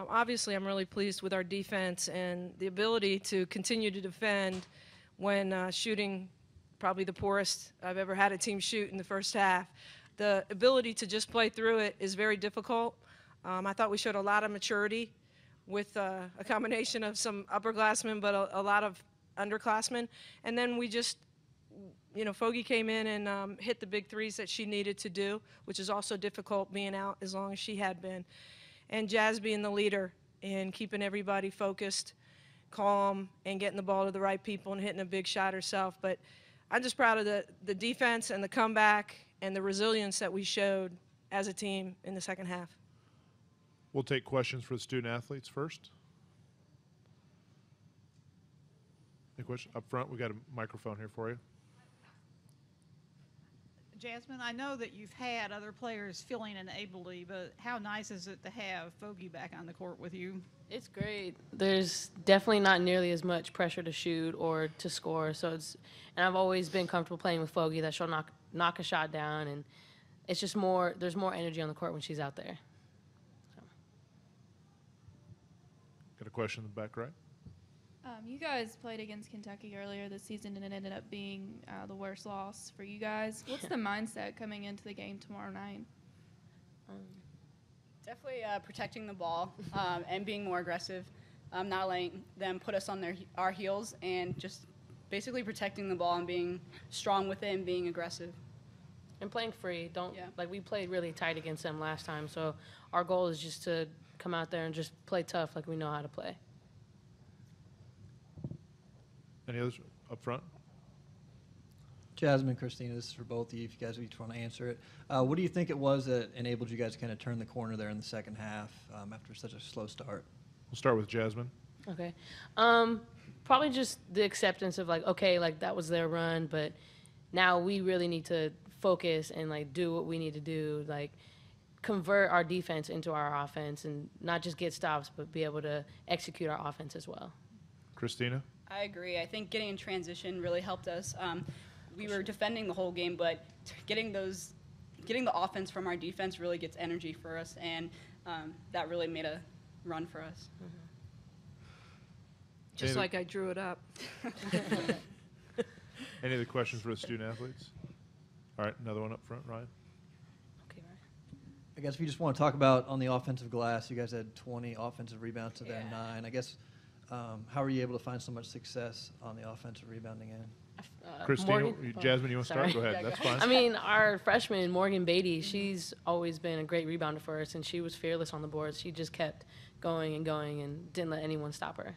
Obviously, I'm really pleased with our defense and the ability to continue to defend when shooting probably the poorest I've ever had a team shoot in the first half. The ability to just play through it is very difficult. I thought we showed a lot of maturity with a combination of some upperclassmen but a lot of underclassmen. And then we just, Fogy came in and hit the big threes that she needed to do, which is also difficult being out as long as she had been. And Jazz being the leader and keeping everybody focused, calm, and getting the ball to the right people and hitting a big shot herself. But I'm just proud of the defense and the comeback and the resilience that we showed as a team in the second half. We'll take questions for the student athletes first. Any question? Up front, we got a microphone here for you. Jasmine, I know that you've had other players filling in ably, but how nice is it to have Fogy back on the court with you? It's great. There's definitely not nearly as much pressure to shoot or to score. And I've always been comfortable playing with Fogy, that she'll knock a shot down, and it's just there's more energy on the court when she's out there. So. Got a question in the back right? You guys played against Kentucky earlier this season, and it ended up being the worst loss for you guys. What's the mindset coming into the game tomorrow night? Definitely protecting the ball and being more aggressive, not letting them put us on our heels, and just basically protecting the ball and being strong with it and being aggressive. And playing free. We played really tight against them last time, so our goal is just to come out there and just play tough like we know how to play. Any others up front? Jasmine, Christina, this is for both of you if you guys each want to answer it. What do you think it was that enabled you guys to kind of turn the corner there in the second half after such a slow start? We'll start with Jasmine. Okay. Probably just the acceptance of that was their run, but now we really need to focus and do what we need to do, convert our defense into our offense and not just get stops, but be able to execute our offense as well. Christina? I agree. I think getting in transition really helped us. We were defending the whole game, but getting the offense from our defense really gets energy for us, and that really made a run for us. Mm-hmm. Just like I drew it up. Any other questions for the student athletes? All right, another one up front, Ryan. Okay, Ryan. I guess if you just want to talk about on the offensive glass, you guys had 20 offensive rebounds to their 9. I guess how were you able to find so much success on the offensive rebounding end? Christina, Jasmine, you want to start? Go ahead. Yeah, That's fine. I mean, our freshman, Morgan Beatty, she's always been a great rebounder for us, and she was fearless on the boards. She just kept going and going and didn't let anyone stop her.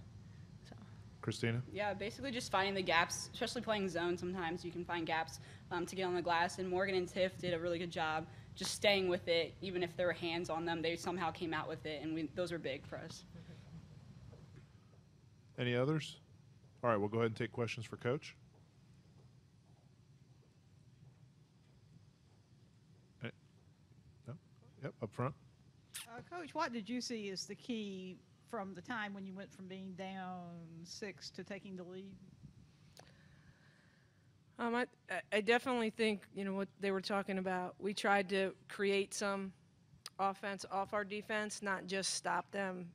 So. Christina? Yeah, basically just finding the gaps, especially playing zone sometimes you can find gaps to get on the glass, and Morgan and Tiff did a really good job just staying with it. Even if there were hands on them, they somehow came out with it, and those were big for us. Any others? All right, we'll go ahead and take questions for Coach. No? Yep, up front. Coach, what did you see as the key from the time when you went from being down 6 to taking the lead? I definitely think, what they were talking about. We tried to create some offense off our defense, not just stop them,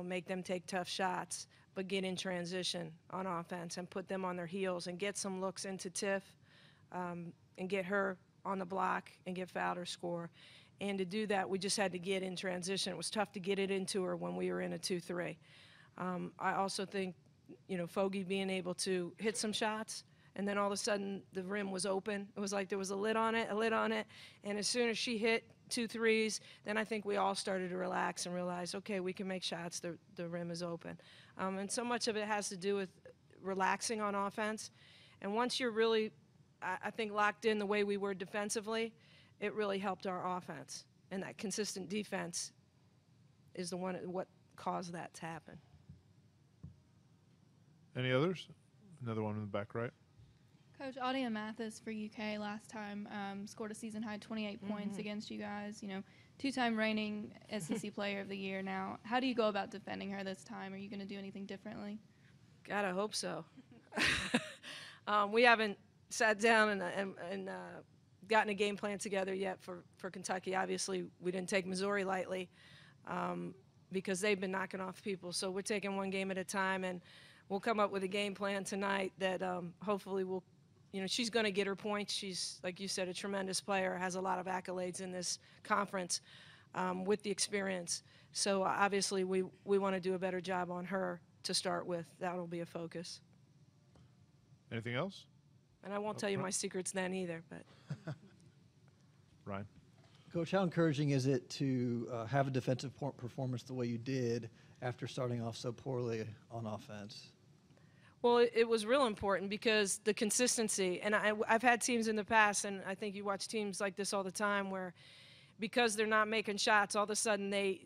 make them take tough shots, but get in transition on offense and put them on their heels and get some looks into Tiff and get her on the block and get fouled or score. And to do that, we just had to get in transition. It was tough to get it into her when we were in a 2-3. I also think, Fogy being able to hit some shots, and then all of a sudden the rim was open. It was like there was a lid on it, and as soon as she hit 2 threes, then I think we all started to relax and realize, okay, we can make shots, the rim is open. And so much of it has to do with relaxing on offense. And once you're really, I think, locked in the way we were defensively, it really helped our offense. And that consistent defense is what caused that to happen. Any others? Another one in the back right. Coach, Audia Mathis for UK last time scored a season-high 28 points against you guys. 2-time reigning SEC Player of the Year now. How do you go about defending her this time? Are you going to do anything differently? God, I hope so. We haven't sat down and gotten a game plan together yet for Kentucky. Obviously, we didn't take Missouri lightly. because they've been knocking off people. So we're taking one game at a time, and we'll come up with a game plan tonight that hopefully will, she's going to get her points. She's, like you said, a tremendous player, has a lot of accolades in this conference with the experience. So obviously we want to do a better job on her to start with. That'll be a focus. Anything else? And I won't tell you my secrets then either, but. Ryan? Coach, how encouraging is it to have a defensive performance the way you did after starting off so poorly on offense? Well, it was real important because the consistency, and I've had teams in the past, and I think you watch teams like this all the time, where because they're not making shots, all of a sudden they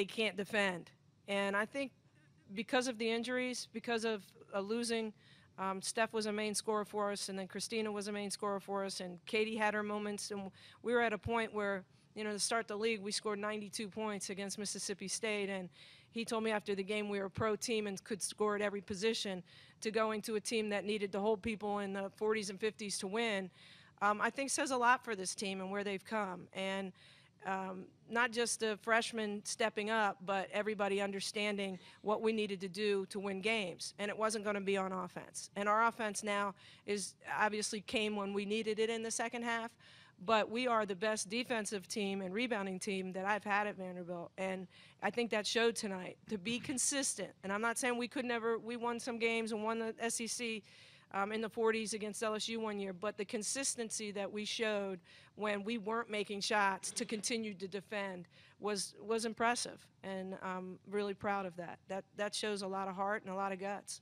can't defend. And I think because of the injuries, because of losing, Steph was a main scorer for us, and then Christina was a main scorer for us, and Katie had her moments, and we were at a point where, to start the league, we scored 92 points against Mississippi State, and he told me after the game we were a pro team and could score at every position. To go into a team that needed to hold people in the 40s and 50s to win, I think says a lot for this team and where they've come. And not just the freshmen stepping up, but everybody understanding what we needed to do to win games. And it wasn't going to be on offense. And our offense now is obviously came when we needed it in the second half, but we are the best defensive team and rebounding team that I've had at Vanderbilt. And I think that showed tonight, to be consistent. And I'm not saying we won some games and won the SEC in the 40s against LSU one year, but the consistency that we showed when we weren't making shots to continue to defend was impressive. And I'm really proud of that. That shows a lot of heart and a lot of guts.